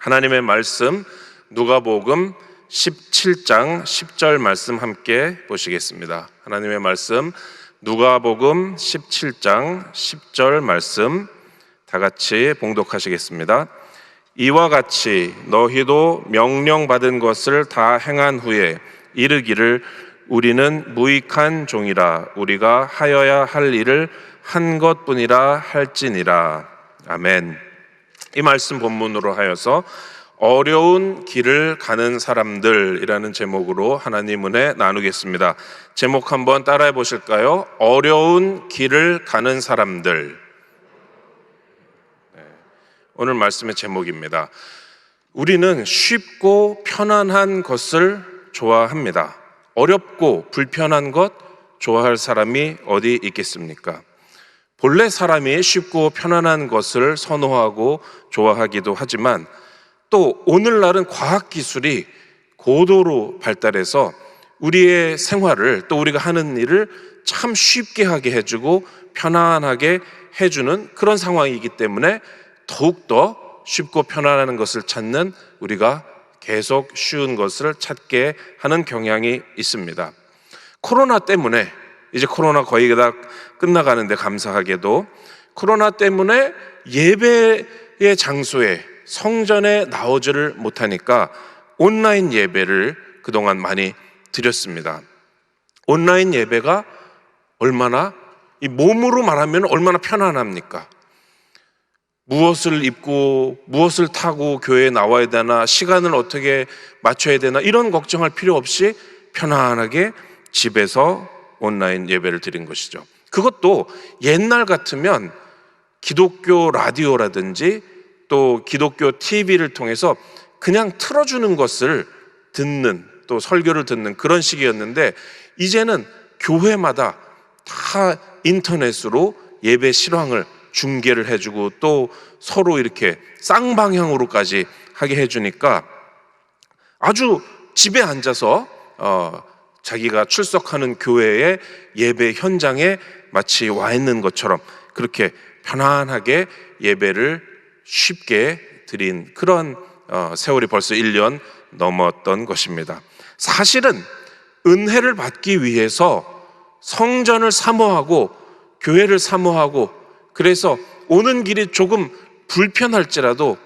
하나님의 말씀 누가복음 17장 10절 말씀 함께 보시겠습니다. 하나님의 말씀 누가복음 17장 10절 말씀 다 같이 봉독하시겠습니다. 이와 같이 너희도 명령받은 것을 다 행한 후에 이르기를 우리는 무익한 종이라 우리가 하여야 할 일을 한 것뿐이라 할지니라. 아멘. 이 말씀 본문으로 하여서 어려운 길을 가는 사람들이라는 제목으로 하나님 은혜 나누겠습니다. 제목 한번 따라해 보실까요? 어려운 길을 가는 사람들. 오늘 말씀의 제목입니다. 우리는 쉽고 편안한 것을 좋아합니다. 어렵고 불편한 것 좋아할 사람이 어디 있겠습니까? 본래 사람이 쉽고 편안한 것을 선호하고 좋아하기도 하지만 또 오늘날은 과학기술이 고도로 발달해서 우리의 생활을 또 우리가 하는 일을 참 쉽게 하게 해주고 편안하게 해주는 그런 상황이기 때문에 더욱더 쉽고 편안한 것을 찾는 우리가 계속 쉬운 것을 찾게 하는 경향이 있습니다. 코로나 때문에 이제 코로나 거의 다 끝나가는데 감사하게도 코로나 때문에 예배의 장소에 성전에 나오지를 못하니까 온라인 예배를 그동안 많이 드렸습니다. 온라인 예배가 얼마나 이 몸으로 말하면 얼마나 편안합니까? 무엇을 입고 무엇을 타고 교회에 나와야 되나, 시간을 어떻게 맞춰야 되나 이런 걱정할 필요 없이 편안하게 집에서 온라인 예배를 드린 것이죠. 그것도 옛날 같으면 기독교 라디오라든지 또 기독교 TV를 통해서 그냥 틀어주는 것을 듣는, 또 설교를 듣는 그런 시기였는데 이제는 교회마다 다 인터넷으로 예배 실황을 중계를 해주고 또 서로 이렇게 쌍방향으로까지 하게 해주니까 아주 집에 앉아서 자기가 출석하는 교회의 예배 현장에 마치 와 있는 것처럼 그렇게 편안하게 예배를 쉽게 드린 그런 세월이 벌써 1년 넘었던 것입니다. 사실은 은혜를 받기 위해서 성전을 사모하고 교회를 사모하고 그래서 오는 길이 조금 불편할지라도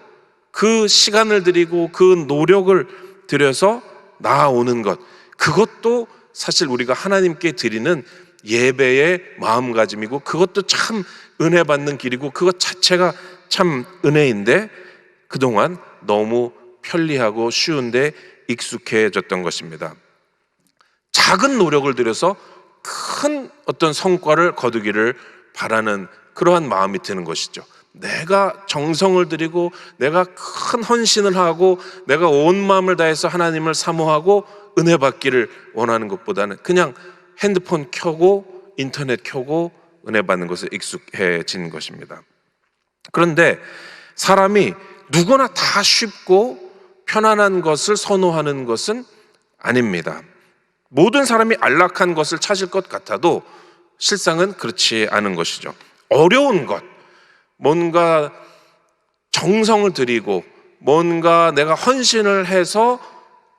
그 시간을 들이고 그 노력을 들여서 나아오는 것, 그것도 사실 우리가 하나님께 드리는 예배의 마음가짐이고 그것도 참 은혜 받는 길이고 그것 자체가 참 은혜인데 그동안 너무 편리하고 쉬운데 익숙해졌던 것입니다. 작은 노력을 들여서 큰 어떤 성과를 거두기를 바라는 그러한 마음이 드는 것이죠. 내가 정성을 들이고 내가 큰 헌신을 하고 내가 온 마음을 다해서 하나님을 사모하고 은혜 받기를 원하는 것보다는 그냥 핸드폰 켜고 인터넷 켜고 은혜 받는 것에 익숙해진 것입니다. 그런데 사람이 누구나 다 쉽고 편안한 것을 선호하는 것은 아닙니다. 모든 사람이 안락한 것을 찾을 것 같아도 실상은 그렇지 않은 것이죠. 어려운 것, 뭔가 정성을 들이고 뭔가 내가 헌신을 해서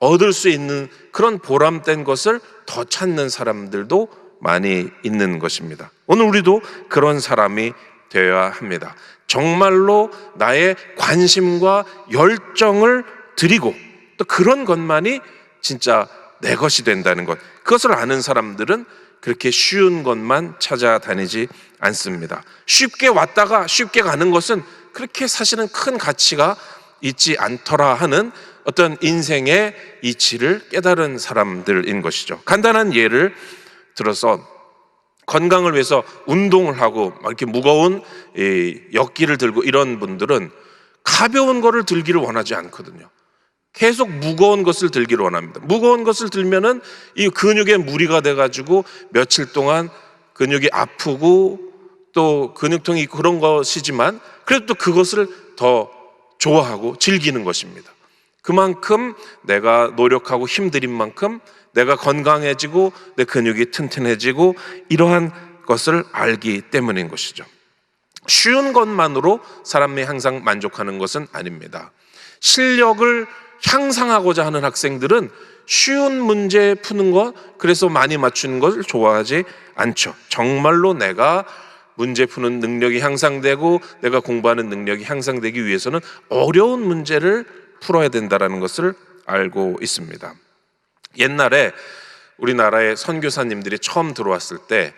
얻을 수 있는 그런 보람된 것을 더 찾는 사람들도 많이 있는 것입니다. 오늘 우리도 그런 사람이 되어야 합니다. 정말로 나의 관심과 열정을 드리고 또 그런 것만이 진짜 내 것이 된다는 것, 그것을 아는 사람들은 그렇게 쉬운 것만 찾아다니지 않습니다. 쉽게 왔다가 쉽게 가는 것은 그렇게 사실은 큰 가치가 있지 않더라 하는 어떤 인생의 이치를 깨달은 사람들인 것이죠. 간단한 예를 들어서 건강을 위해서 운동을 하고 막 이렇게 무거운 역기를 들고 이런 분들은 가벼운 거를 들기를 원하지 않거든요. 계속 무거운 것을 들기를 원합니다. 무거운 것을 들면은 이 근육에 무리가 돼가지고 며칠 동안 근육이 아프고 또 근육통이 있고 그런 것이지만 그래도 또 그것을 더 좋아하고 즐기는 것입니다. 그만큼 내가 노력하고 힘들인 만큼 내가 건강해지고 내 근육이 튼튼해지고 이러한 것을 알기 때문인 것이죠. 쉬운 것만으로 사람이 항상 만족하는 것은 아닙니다. 실력을 향상하고자 하는 학생들은 쉬운 문제 푸는 것, 그래서 많이 맞추는 것을 좋아하지 않죠. 정말로 내가 문제 푸는 능력이 향상되고 내가 공부하는 능력이 향상되기 위해서는 어려운 문제를 풀어야 된다는 것을 알고 있습니다. 옛날에 우리나라에 선교사님들이 처음 들어왔을 때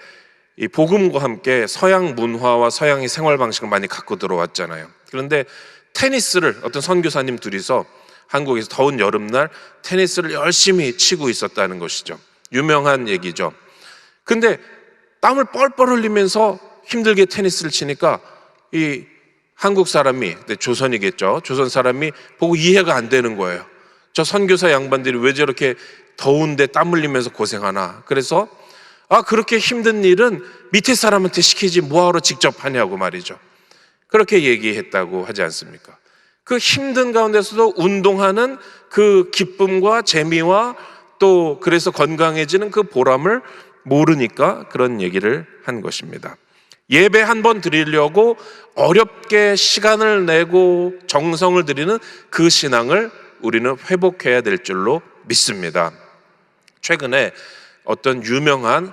이 복음과 함께 서양 문화와 서양의 생활 방식을 많이 갖고 들어왔잖아요. 그런데 테니스를 어떤 선교사님 둘이서 한국에서 더운 여름날 테니스를 열심히 치고 있었다는 것이죠. 유명한 얘기죠. 근데 땀을 뻘뻘 흘리면서 힘들게 테니스를 치니까 이 한국 사람이, 조선이겠죠, 조선 사람이 보고 이해가 안 되는 거예요. 저 선교사 양반들이 왜 저렇게 더운데 땀 흘리면서 고생하나. 그래서 그렇게 힘든 일은 밑에 사람한테 시키지 뭐하러 직접 하냐고 말이죠. 그렇게 얘기했다고 하지 않습니까? 그 힘든 가운데서도 운동하는 그 기쁨과 재미와 또 그래서 건강해지는 그 보람을 모르니까 그런 얘기를 한 것입니다. 예배 한 번 드리려고 어렵게 시간을 내고 정성을 들이는 그 신앙을 우리는 회복해야 될 줄로 믿습니다. 최근에 어떤 유명한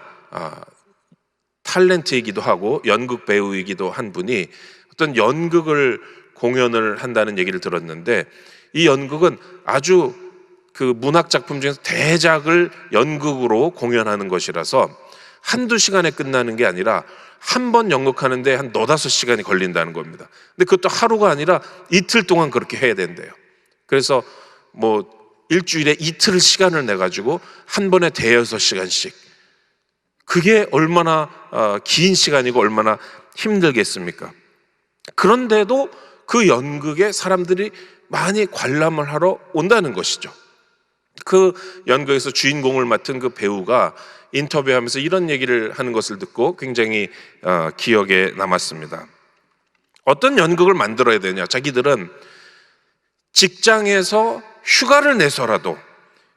탤런트이기도 하고 연극 배우이기도 한 분이 어떤 연극을 공연을 한다는 얘기를 들었는데, 이 연극은 아주 그 문학 작품 중에서 대작을 연극으로 공연하는 것이라서 한두 시간에 끝나는 게 아니라 한 번 연극하는데 한 4-5시간이 걸린다는 겁니다. 근데 그것도 하루가 아니라 이틀 동안 그렇게 해야 된대요. 그래서 뭐 일주일에 이틀 시간을 내가지고 한 번에 5-6시간씩, 그게 얼마나 긴 시간이고 얼마나 힘들겠습니까? 그런데도 그 연극에 사람들이 많이 관람을 하러 온다는 것이죠. 그 연극에서 주인공을 맡은 그 배우가 인터뷰하면서 이런 얘기를 하는 것을 듣고 굉장히 기억에 남았습니다. 어떤 연극을 만들어야 되냐? 자기들은 직장에서 휴가를 내서라도,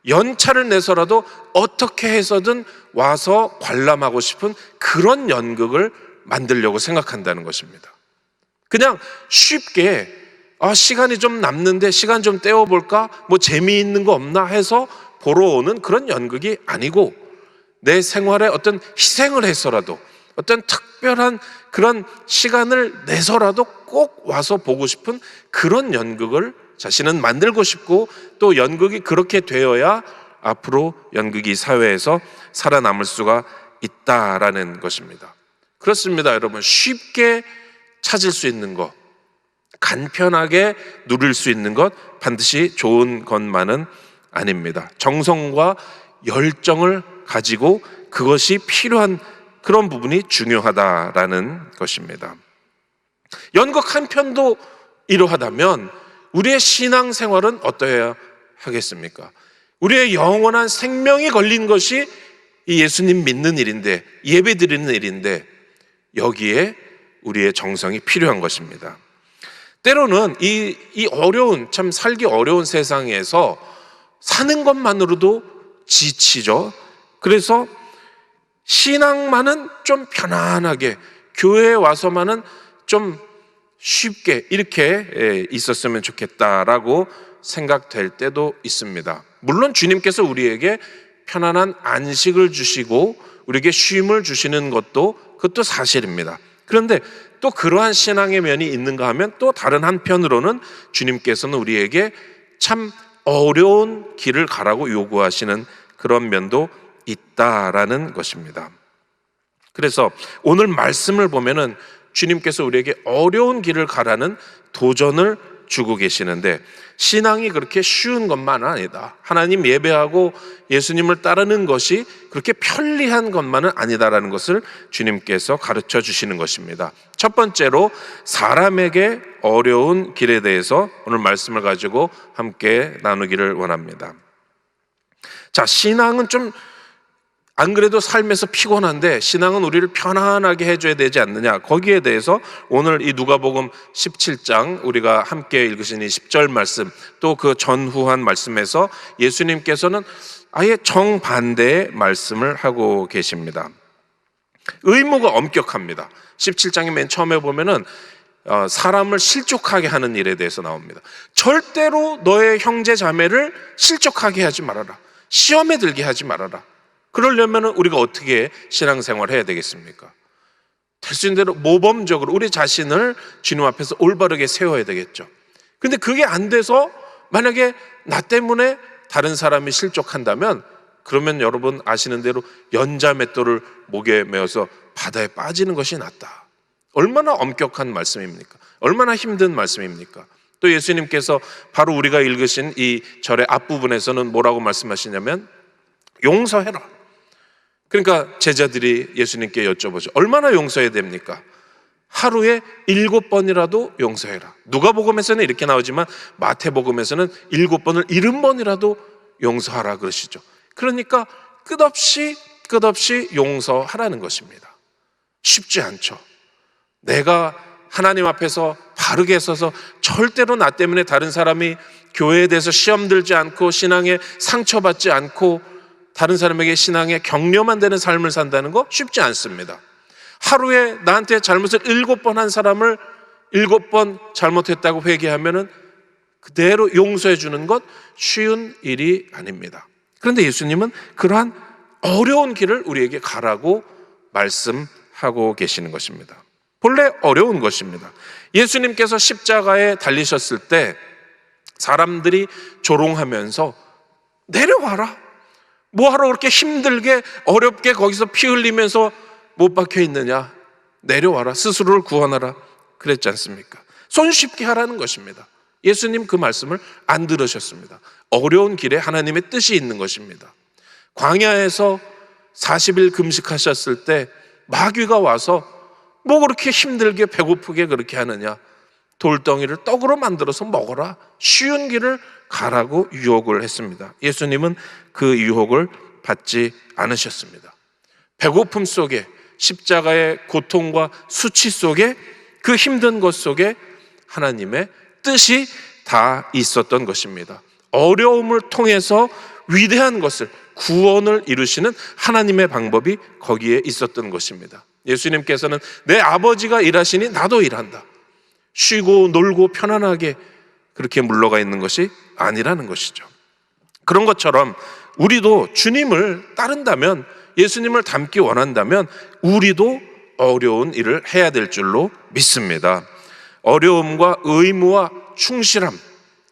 연차를 내서라도 어떻게 해서든 와서 관람하고 싶은 그런 연극을 만들려고 생각한다는 것입니다. 그냥 쉽게 시간이 좀 남는데 시간 좀 때워볼까? 뭐 재미있는 거 없나 해서 보러 오는 그런 연극이 아니고, 내 생활에 어떤 희생을 해서라도 어떤 특별한 그런 시간을 내서라도 꼭 와서 보고 싶은 그런 연극을 자신은 만들고 싶고, 또 연극이 그렇게 되어야 앞으로 연극이 사회에서 살아남을 수가 있다라는 것입니다. 그렇습니다, 여러분. 쉽게 찾을 수 있는 것, 간편하게 누릴 수 있는 것, 반드시 좋은 것만은 아닙니다. 정성과 열정을 가지고 그것이 필요한 그런 부분이 중요하다라는 것입니다. 연극 한 편도 이러하다면 우리의 신앙생활은 어떠해야 하겠습니까? 우리의 영원한 생명이 걸린 것이 이 예수님 믿는 일인데, 예배 드리는 일인데, 여기에 우리의 정성이 필요한 것입니다. 때로는 이 어려운, 참 살기 어려운 세상에서 사는 것만으로도 지치죠. 그래서 신앙만은 좀 편안하게, 교회에 와서만은 좀 쉽게 이렇게 있었으면 좋겠다라고 생각될 때도 있습니다. 물론 주님께서 우리에게 편안한 안식을 주시고 우리에게 쉼을 주시는 그것도 사실입니다. 그런데 또 그러한 신앙의 면이 있는가 하면 또 다른 한편으로는 주님께서는 우리에게 참 어려운 길을 가라고 요구하시는 그런 면도 있다라는 것입니다. 그래서 오늘 말씀을 보면은 주님께서 우리에게 어려운 길을 가라는 도전을 주고 계시는데, 신앙이 그렇게 쉬운 것만은 아니다. 하나님 예배하고 예수님을 따르는 것이 그렇게 편리한 것만은 아니다라는 것을 주님께서 가르쳐 주시는 것입니다. 첫 번째로 사람에게 어려운 길에 대해서 오늘 말씀을 가지고 함께 나누기를 원합니다. 자, 신앙은 좀 안 그래도 삶에서 피곤한데 신앙은 우리를 편안하게 해줘야 되지 않느냐, 거기에 대해서 오늘 이 누가복음 17장 우리가 함께 읽으신 이 10절 말씀, 또 그 전후한 말씀에서 예수님께서는 아예 정반대의 말씀을 하고 계십니다. 의무가 엄격합니다. 17장의 맨 처음에 보면은 사람을 실족하게 하는 일에 대해서 나옵니다. 절대로 너의 형제 자매를 실족하게 하지 말아라. 시험에 들게 하지 말아라. 그러려면 우리가 어떻게 신앙생활을 해야 되겠습니까? 될 수 있는 대로 모범적으로 우리 자신을 주님 앞에서 올바르게 세워야 되겠죠. 근데 그게 안 돼서 만약에 나 때문에 다른 사람이 실족한다면, 그러면 여러분 아시는 대로 연자맷돌을 목에 메어서 바다에 빠지는 것이 낫다. 얼마나 엄격한 말씀입니까? 얼마나 힘든 말씀입니까? 또 예수님께서 바로 우리가 읽으신 이 절의 앞부분에서는 뭐라고 말씀하시냐면 용서해라. 그러니까 제자들이 예수님께 여쭤보죠. 얼마나 용서해야 됩니까? 하루에 7번이라도 용서해라. 누가복음에서는 이렇게 나오지만 마태복음에서는 7번을 70번이라도 용서하라 그러시죠. 그러니까 끝없이 용서하라는 것입니다. 쉽지 않죠. 내가 하나님 앞에서 바르게 서서 절대로 나 때문에 다른 사람이 교회에 대해서 시험 들지 않고 신앙에 상처받지 않고 다른 사람에게 신앙에 격려만 되는 삶을 산다는 거 쉽지 않습니다. 하루에 나한테 잘못을 7번 한 사람을 7번 잘못했다고 회개하면은 그대로 용서해 주는 것 쉬운 일이 아닙니다. 그런데 예수님은 그러한 어려운 길을 우리에게 가라고 말씀하고 계시는 것입니다. 본래 어려운 것입니다. 예수님께서 십자가에 달리셨을 때 사람들이 조롱하면서 내려와라. 뭐하러 그렇게 힘들게 어렵게 거기서 피 흘리면서 못 박혀 있느냐. 내려와라. 스스로를 구원하라. 그랬지 않습니까? 손쉽게 하라는 것입니다. 예수님 그 말씀을 안 들으셨습니다. 어려운 길에 하나님의 뜻이 있는 것입니다. 광야에서 40일 금식하셨을 때 마귀가 와서 뭐 그렇게 힘들게 배고프게 그렇게 하느냐. 돌덩이를 떡으로 만들어서 먹어라. 쉬운 길을 가라고 유혹을 했습니다. 예수님은 그 유혹을 받지 않으셨습니다. 배고픔 속에, 십자가의 고통과 수치 속에, 그 힘든 것 속에 하나님의 뜻이 다 있었던 것입니다. 어려움을 통해서 위대한 것을, 구원을 이루시는 하나님의 방법이 거기에 있었던 것입니다. 예수님께서는 내 아버지가 일하시니 나도 일한다. 쉬고 놀고 편안하게 그렇게 물러가 있는 것이 아니라는 것이죠. 그런 것처럼 우리도 주님을 따른다면, 예수님을 닮기 원한다면 우리도 어려운 일을 해야 될 줄로 믿습니다. 어려움과 의무와 충실함,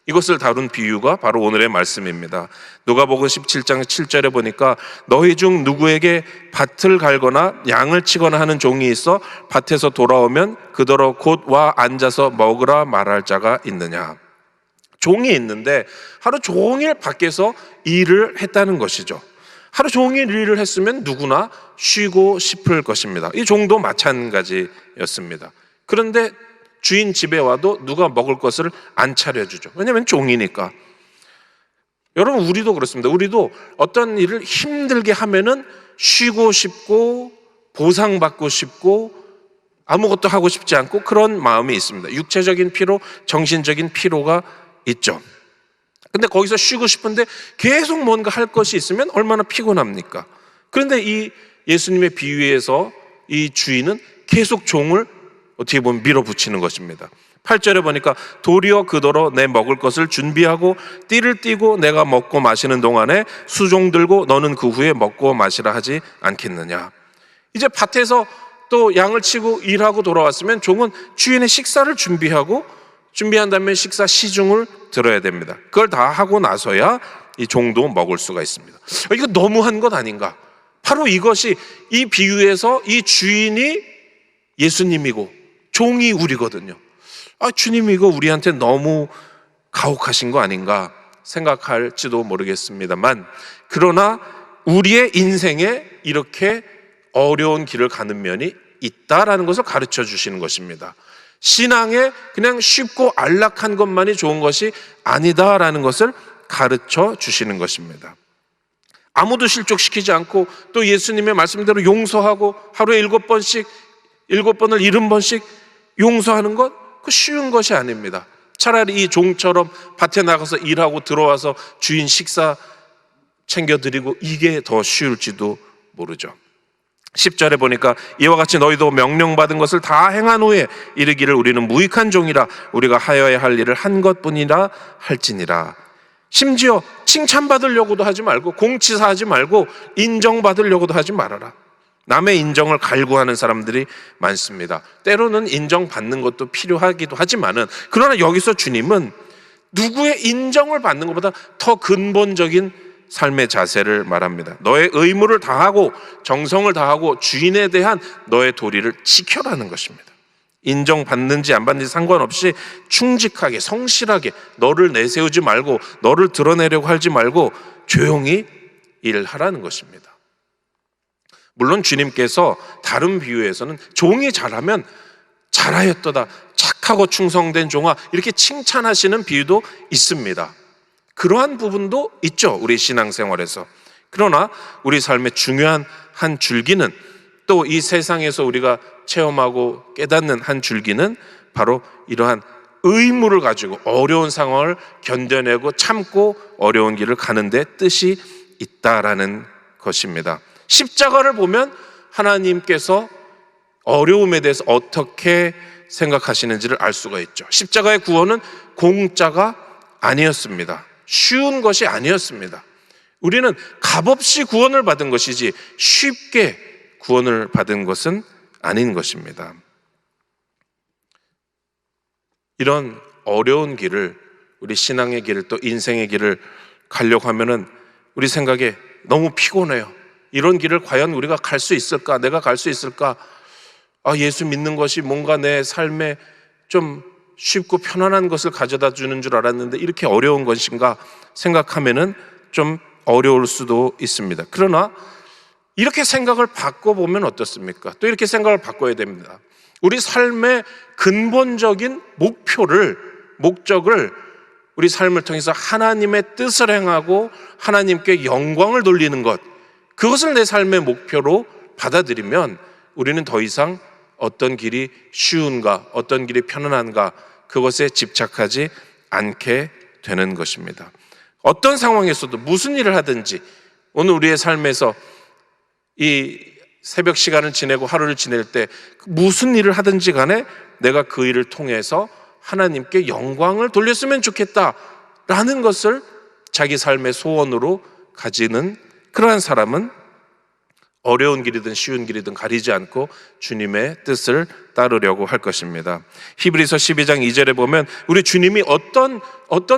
이것을 다룬 비유가 바로 오늘의 말씀입니다. 누가복음 17장 7절에 보니까 너희 중 누구에게 밭을 갈거나 양을 치거나 하는 종이 있어 밭에서 돌아오면 그더러 곧 와 앉아서 먹으라 말할 자가 있느냐. 종이 있는데 하루 종일 밖에서 일을 했다는 것이죠. 하루 종일 일을 했으면 누구나 쉬고 싶을 것입니다. 이 종도 마찬가지였습니다. 그런데 주인 집에 와도 누가 먹을 것을 안 차려주죠. 왜냐하면 종이니까. 여러분, 우리도 그렇습니다. 우리도 어떤 일을 힘들게 하면은 쉬고 싶고 보상받고 싶고 아무것도 하고 싶지 않고 그런 마음이 있습니다. 육체적인 피로, 정신적인 피로가 있죠. 근데 거기서 쉬고 싶은데 계속 뭔가 할 것이 있으면 얼마나 피곤합니까? 그런데 이 예수님의 비유에서 이 주인은 계속 종을 어떻게 보면 밀어붙이는 것입니다. 8절에 보니까 도리어 그더러 내 먹을 것을 준비하고 띠를 띠고 내가 먹고 마시는 동안에 수종 들고 너는 그 후에 먹고 마시라 하지 않겠느냐. 이제 밭에서 또 양을 치고 일하고 돌아왔으면 종은 주인의 식사를 준비한 다음에 식사 시중을 들어야 됩니다. 그걸 다 하고 나서야 이 종도 먹을 수가 있습니다. 이거 너무한 것 아닌가? 바로 이것이 이 비유에서 이 주인이 예수님이고 종이 우리거든요. 주님 이거 우리한테 너무 가혹하신 거 아닌가 생각할지도 모르겠습니다만, 그러나 우리의 인생에 이렇게 어려운 길을 가는 면이 있다라는 것을 가르쳐 주시는 것입니다. 신앙에 그냥 쉽고 안락한 것만이 좋은 것이 아니다라는 것을 가르쳐 주시는 것입니다. 아무도 실족시키지 않고 또 예수님의 말씀대로 용서하고 하루에 7번을 70번씩 용서하는 것, 그 쉬운 것이 아닙니다. 차라리 이 종처럼 밭에 나가서 일하고 들어와서 주인 식사 챙겨드리고 이게 더 쉬울지도 모르죠. 10절에 보니까 이와 같이 너희도 명령받은 것을 다 행한 후에 이르기를 우리는 무익한 종이라 우리가 하여야 할 일을 한 것뿐이라 할지니라. 심지어 칭찬받으려고도 하지 말고 공치사하지 말고 인정받으려고도 하지 말아라. 남의 인정을 갈구하는 사람들이 많습니다. 때로는 인정받는 것도 필요하기도 하지만은, 그러나 여기서 주님은 누구의 인정을 받는 것보다 더 근본적인 삶의 자세를 말합니다. 너의 의무를 다하고 정성을 다하고 주인에 대한 너의 도리를 지켜라는 것입니다. 인정받는지 안 받는지 상관없이 충직하게 성실하게 너를 내세우지 말고 너를 드러내려고 하지 말고 조용히 일하라는 것입니다. 물론 주님께서 다른 비유에서는 종이 잘하면 잘하였도다, 착하고 충성된 종아, 이렇게 칭찬하시는 비유도 있습니다. 그러한 부분도 있죠, 우리 신앙생활에서. 그러나 우리 삶의 중요한 한 줄기는, 또 이 세상에서 우리가 체험하고 깨닫는 한 줄기는 바로 이러한 의무를 가지고 어려운 상황을 견뎌내고 참고 어려운 길을 가는 데 뜻이 있다라는 것입니다. 십자가를 보면 하나님께서 어려움에 대해서 어떻게 생각하시는지를 알 수가 있죠. 십자가의 구원은 공짜가 아니었습니다. 쉬운 것이 아니었습니다. 우리는 값없이 구원을 받은 것이지 쉽게 구원을 받은 것은 아닌 것입니다. 이런 어려운 길을, 우리 신앙의 길을, 또 인생의 길을 가려고 하면은 우리 생각에 너무 피곤해요. 이런 길을 과연 우리가 갈 수 있을까? 내가 갈 수 있을까? 예수 믿는 것이 뭔가 내 삶에 좀 쉽고 편안한 것을 가져다 주는 줄 알았는데 이렇게 어려운 것인가 생각하면은 좀 어려울 수도 있습니다. 그러나 이렇게 생각을 바꿔보면 어떻습니까? 또 이렇게 생각을 바꿔야 됩니다. 우리 삶의 근본적인 목적을 우리 삶을 통해서 하나님의 뜻을 행하고 하나님께 영광을 돌리는 것, 그것을 내 삶의 목표로 받아들이면 우리는 더 이상 어떤 길이 쉬운가, 어떤 길이 편안한가, 그것에 집착하지 않게 되는 것입니다. 어떤 상황에서도 무슨 일을 하든지, 오늘 우리의 삶에서 이 새벽 시간을 지내고 하루를 지낼 때 무슨 일을 하든지 간에 내가 그 일을 통해서 하나님께 영광을 돌렸으면 좋겠다라는 것을 자기 삶의 소원으로 가지는 그러한 사람은 어려운 길이든 쉬운 길이든 가리지 않고 주님의 뜻을 따르려고 할 것입니다. 히브리서 12장 2절에 보면 우리 주님이 어떤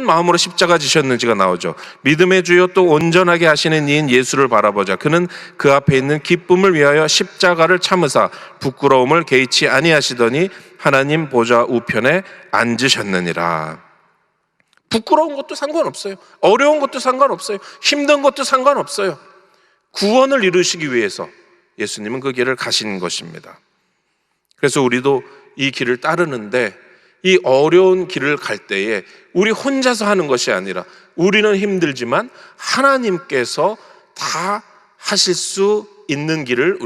마음으로 십자가 지셨는지가 나오죠. 믿음의 주요 또 온전하게 하시는 이인 예수를 바라보자. 그는 그 앞에 있는 기쁨을 위하여 십자가를 참으사 부끄러움을 개의치 아니하시더니 하나님 보좌 우편에 앉으셨느니라. 부끄러운 것도 상관없어요. 어려운 것도 상관없어요. 힘든 것도 상관없어요. 구원을 이루시기 위해서 예수님은 그 길을 가신 것입니다. 그래서 우리도 이 길을 따르는데 이 어려운 길을 갈 때에 우리 혼자서 하는 것이 아니라 우리는 힘들지만 하나님께서 다 하실 수 있는 길을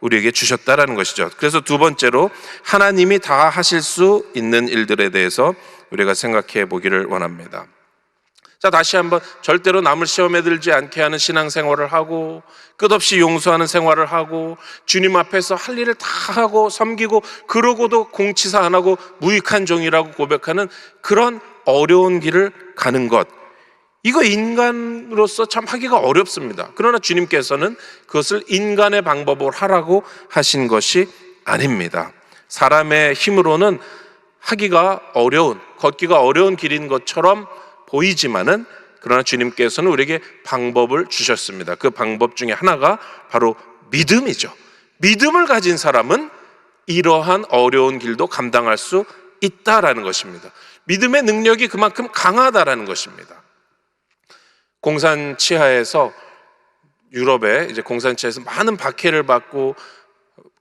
우리에게 주셨다라는 것이죠. 그래서 두 번째로 하나님이 다 하실 수 있는 일들에 대해서 우리가 생각해 보기를 원합니다. 자, 다시 한번 절대로 남을 시험에 들지 않게 하는 신앙생활을 하고 끝없이 용서하는 생활을 하고 주님 앞에서 할 일을 다 하고 섬기고 그러고도 공치사 안 하고 무익한 종이라고 고백하는 그런 어려운 길을 가는 것, 이거 인간으로서 참 하기가 어렵습니다. 그러나 주님께서는 그것을 인간의 방법으로 하라고 하신 것이 아닙니다. 사람의 힘으로는 하기가 어려운, 걷기가 어려운 길인 것처럼 보이지만은 그러나 주님께서는 우리에게 방법을 주셨습니다. 그 방법 중에 하나가 바로 믿음이죠. 믿음을 가진 사람은 이러한 어려운 길도 감당할 수 있다라는 것입니다. 믿음의 능력이 그만큼 강하다라는 것입니다. 공산 치하에서, 유럽에 이제 공산 치하에서 많은 박해를 받고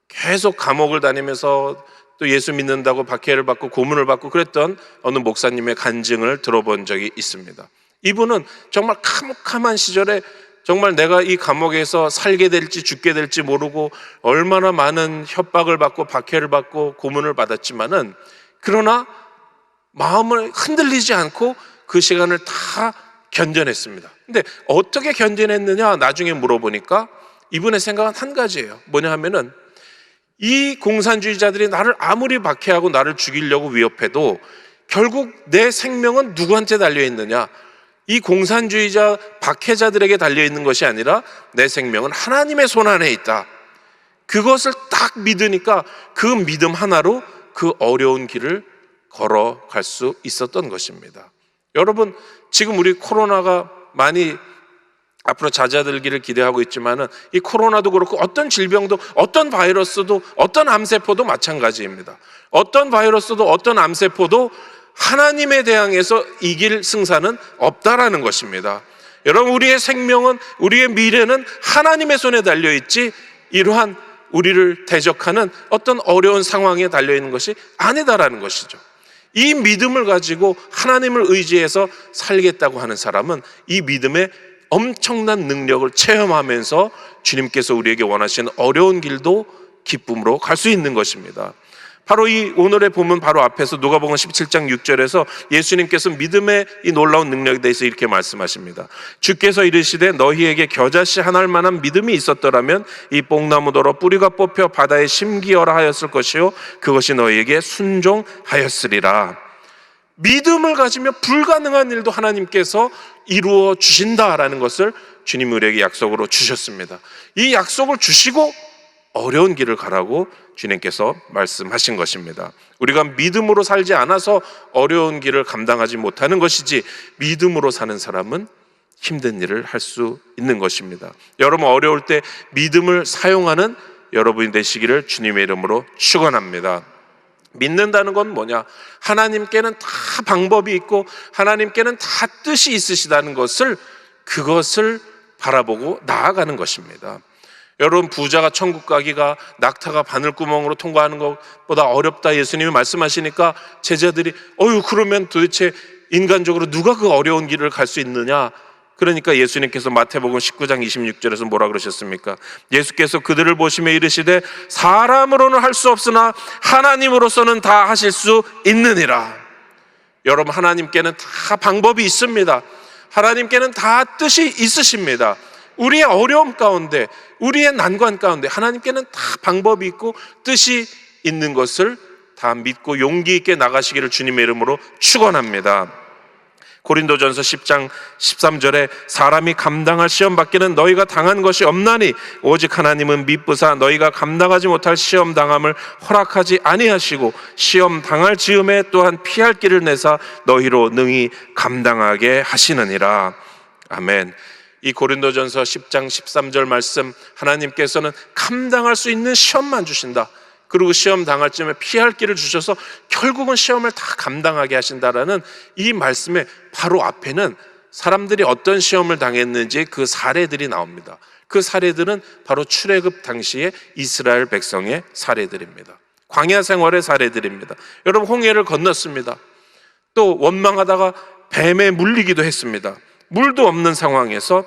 계속 감옥을 다니면서 또 예수 믿는다고 박해를 받고 고문을 받고 그랬던 어느 목사님의 간증을 들어본 적이 있습니다. 이분은 정말 캄캄한 시절에 정말 내가 이 감옥에서 살게 될지 죽게 될지 모르고 얼마나 많은 협박을 받고 박해를 받고 고문을 받았지만은 그러나 마음을 흔들리지 않고 그 시간을 다 견뎌냈습니다. 근데 어떻게 견뎌냈느냐 나중에 물어보니까 이분의 생각은 한 가지예요. 뭐냐 하면은 이 공산주의자들이 나를 아무리 박해하고 나를 죽이려고 위협해도 결국 내 생명은 누구한테 달려있느냐? 이 공산주의자 박해자들에게 달려있는 것이 아니라 내 생명은 하나님의 손 안에 있다. 그것을 딱 믿으니까 그 믿음 하나로 그 어려운 길을 걸어갈 수 있었던 것입니다. 여러분, 지금 우리 코로나가 많이 앞으로 잦아들기를 기대하고 있지만은 이 코로나도 그렇고 어떤 질병도, 어떤 바이러스도, 어떤 암세포도 마찬가지입니다. 어떤 바이러스도 어떤 암세포도 하나님에 대항해서 이길 승산은 없다라는 것입니다. 여러분, 우리의 생명은, 우리의 미래는 하나님의 손에 달려있지 이러한 우리를 대적하는 어떤 어려운 상황에 달려있는 것이 아니다라는 것이죠. 이 믿음을 가지고 하나님을 의지해서 살겠다고 하는 사람은 이 믿음의 엄청난 능력을 체험하면서 주님께서 우리에게 원하시는 어려운 길도 기쁨으로 갈 수 있는 것입니다. 바로 이 오늘의 본문 바로 앞에서 누가복음 17장 6절에서 예수님께서 믿음의 이 놀라운 능력에 대해서 이렇게 말씀하십니다. 주께서 이르시되 너희에게 겨자씨 하나일 만한 믿음이 있었더라면 이 뽕나무더러 뿌리가 뽑혀 바다에 심기어라 하였을 것이요 그것이 너희에게 순종하였으리라. 믿음을 가지면 불가능한 일도 하나님께서 이루어 주신다라는 것을 주님 우리에게 약속으로 주셨습니다. 이 약속을 주시고 어려운 길을 가라고 주님께서 말씀하신 것입니다. 우리가 믿음으로 살지 않아서 어려운 길을 감당하지 못하는 것이지 믿음으로 사는 사람은 힘든 일을 할 수 있는 것입니다. 여러분, 어려울 때 믿음을 사용하는 여러분이 되시기를 주님의 이름으로 축원합니다. 믿는다는 건 뭐냐? 하나님께는 다 방법이 있고 하나님께는 다 뜻이 있으시다는 것을, 그것을 바라보고 나아가는 것입니다. 여러분, 부자가 천국 가기가 낙타가 바늘구멍으로 통과하는 것보다 어렵다 예수님이 말씀하시니까 제자들이 그러면 도대체 인간적으로 누가 그 어려운 길을 갈 수 있느냐? 그러니까 예수님께서 마태복음 19장 26절에서 뭐라 그러셨습니까? 예수께서 그들을 보시며 이르시되 사람으로는 할 수 없으나 하나님으로서는 다 하실 수 있느니라. 여러분, 하나님께는 다 방법이 있습니다. 하나님께는 다 뜻이 있으십니다. 우리의 어려움 가운데, 우리의 난관 가운데 하나님께는 다 방법이 있고 뜻이 있는 것을 다 믿고 용기 있게 나가시기를 주님의 이름으로 축원합니다. 고린도전서 10장 13절에 사람이 감당할 시험 받기는 너희가 당한 것이 없나니 오직 하나님은 미쁘사 너희가 감당하지 못할 시험 당함을 허락하지 아니하시고 시험 당할 즈음에 또한 피할 길을 내사 너희로 능히 감당하게 하시느니라. 아멘. 이 고린도전서 10장 13절 말씀, 하나님께서는 감당할 수 있는 시험만 주신다. 그리고 시험 당할 쯤에 피할 길을 주셔서 결국은 시험을 다 감당하게 하신다라는 이 말씀의 바로 앞에는 사람들이 어떤 시험을 당했는지 그 사례들이 나옵니다. 그 사례들은 바로 출애굽 당시의 이스라엘 백성의 사례들입니다. 광야 생활의 사례들입니다. 여러분, 홍해를 건넜습니다. 또 원망하다가 뱀에 물리기도 했습니다. 물도 없는 상황에서,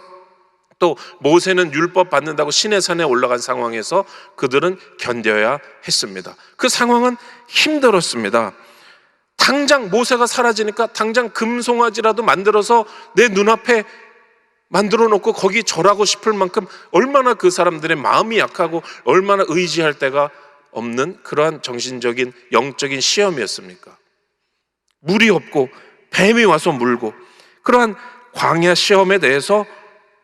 또 모세는 율법 받는다고 시내산에 올라간 상황에서 그들은 견뎌야 했습니다. 그 상황은 힘들었습니다. 당장 모세가 사라지니까 당장 금송아지라도 만들어서 내 눈앞에 만들어 놓고 거기 절하고 싶을 만큼 얼마나 그 사람들의 마음이 약하고 얼마나 의지할 데가 없는 그러한 정신적인 영적인 시험이었습니까? 물이 없고 뱀이 와서 물고, 그러한 광야 시험에 대해서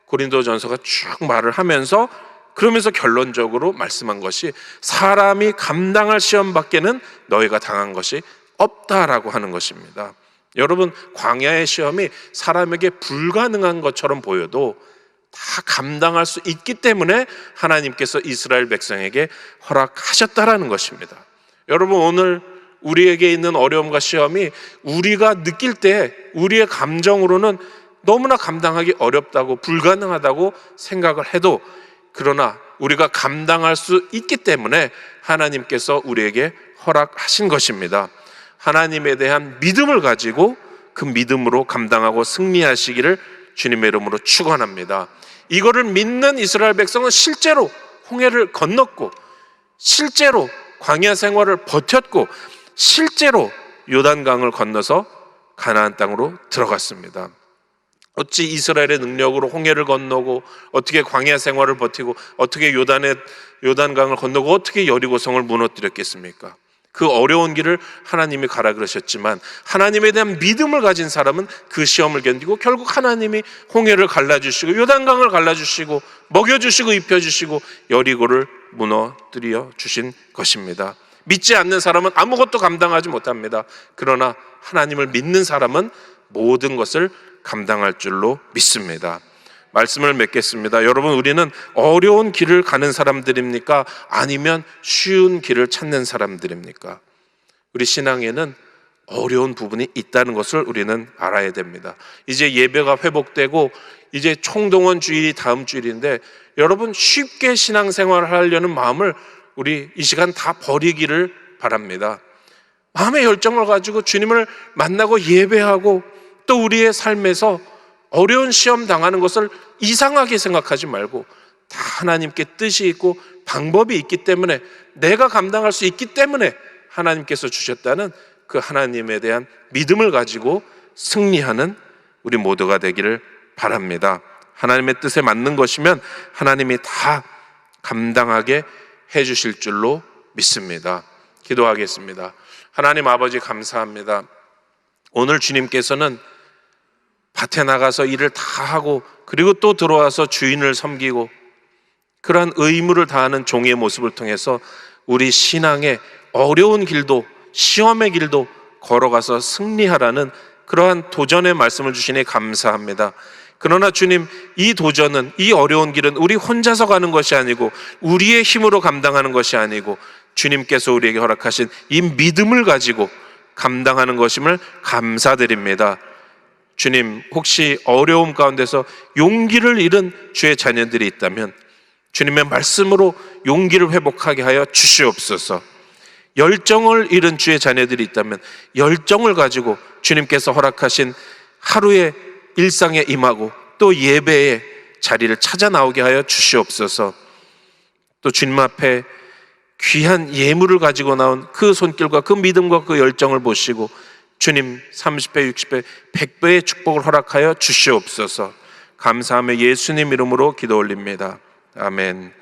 고린도전서가 쭉 말을 하면서, 그러면서 결론적으로 말씀한 것이 사람이 감당할 시험밖에는 너희가 당한 것이 없다라고 하는 것입니다. 여러분, 광야의 시험이 사람에게 불가능한 것처럼 보여도 다 감당할 수 있기 때문에 하나님께서 이스라엘 백성에게 허락하셨다라는 것입니다. 여러분, 오늘 우리에게 있는 어려움과 시험이 우리가 느낄 때 우리의 감정으로는 너무나 감당하기 어렵다고, 불가능하다고 생각을 해도, 그러나 우리가 감당할 수 있기 때문에 하나님께서 우리에게 허락하신 것입니다. 하나님에 대한 믿음을 가지고 그 믿음으로 감당하고 승리하시기를 주님의 이름으로 축원합니다. 이거를 믿는 이스라엘 백성은 실제로 홍해를 건넜고, 실제로 광야 생활을 버텼고, 실제로 요단강을 건너서 가나안 땅으로 들어갔습니다. 어찌 이스라엘의 능력으로 홍해를 건너고 어떻게 광야 생활을 버티고 어떻게 요단강을 건너고 어떻게 여리고성을 무너뜨렸겠습니까? 그 어려운 길을 하나님이 가라 그러셨지만 하나님에 대한 믿음을 가진 사람은 그 시험을 견디고 결국 하나님이 홍해를 갈라주시고 요단강을 갈라주시고 먹여주시고 입혀주시고 여리고를 무너뜨려 주신 것입니다. 믿지 않는 사람은 아무것도 감당하지 못합니다. 그러나 하나님을 믿는 사람은 모든 것을 감당할 줄로 믿습니다. 말씀을 맺겠습니다. 여러분, 우리는 어려운 길을 가는 사람들입니까? 아니면 쉬운 길을 찾는 사람들입니까? 우리 신앙에는 어려운 부분이 있다는 것을 우리는 알아야 됩니다. 이제 예배가 회복되고 이제 총동원 주일이 다음 주일인데 여러분, 쉽게 신앙생활을 하려는 마음을 우리 이 시간 다 버리기를 바랍니다. 마음의 열정을 가지고 주님을 만나고 예배하고 또 우리의 삶에서 어려운 시험 당하는 것을 이상하게 생각하지 말고 다 하나님께 뜻이 있고 방법이 있기 때문에 내가 감당할 수 있기 때문에 하나님께서 주셨다는 그 하나님에 대한 믿음을 가지고 승리하는 우리 모두가 되기를 바랍니다. 하나님의 뜻에 맞는 것이면 하나님이 다 감당하게 해주실 줄로 믿습니다. 기도하겠습니다. 하나님 아버지, 감사합니다. 오늘 주님께서는 밭에 나가서 일을 다 하고 그리고 또 들어와서 주인을 섬기고 그러한 의무를 다하는 종의 모습을 통해서 우리 신앙의 어려운 길도 시험의 길도 걸어가서 승리하라는 그러한 도전의 말씀을 주시니 감사합니다. 그러나 주님, 이 도전은, 이 어려운 길은 우리 혼자서 가는 것이 아니고 우리의 힘으로 감당하는 것이 아니고 주님께서 우리에게 허락하신 이 믿음을 가지고 감당하는 것임을 감사드립니다. 주님, 혹시 어려움 가운데서 용기를 잃은 주의 자녀들이 있다면 주님의 말씀으로 용기를 회복하게 하여 주시옵소서. 열정을 잃은 주의 자녀들이 있다면 열정을 가지고 주님께서 허락하신 하루의 일상에 임하고 또 예배의 자리를 찾아 나오게 하여 주시옵소서. 또 주님 앞에 귀한 예물을 가지고 나온 그 손길과 그 믿음과 그 열정을 보시고 주님 30배, 60배, 100배의 축복을 허락하여 주시옵소서. 감사하며 예수님 이름으로 기도 올립니다. 아멘.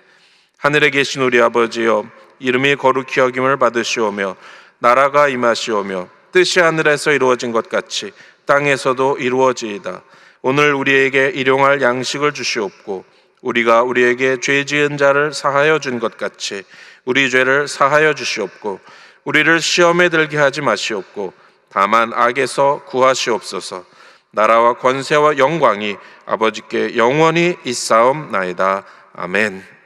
하늘에 계신 우리 아버지여, 이름이 거룩히 여김을 받으시오며 나라가 임하시오며 뜻이 하늘에서 이루어진 것 같이 땅에서도 이루어지이다. 오늘 우리에게 일용할 양식을 주시옵고 우리가 우리에게 죄 지은 자를 사하여 준 것 같이 우리 죄를 사하여 주시옵고 우리를 시험에 들게 하지 마시옵고 다만 악에서 구하시옵소서. 나라와 권세와 영광이 아버지께 영원히 있사옵나이다. 아멘.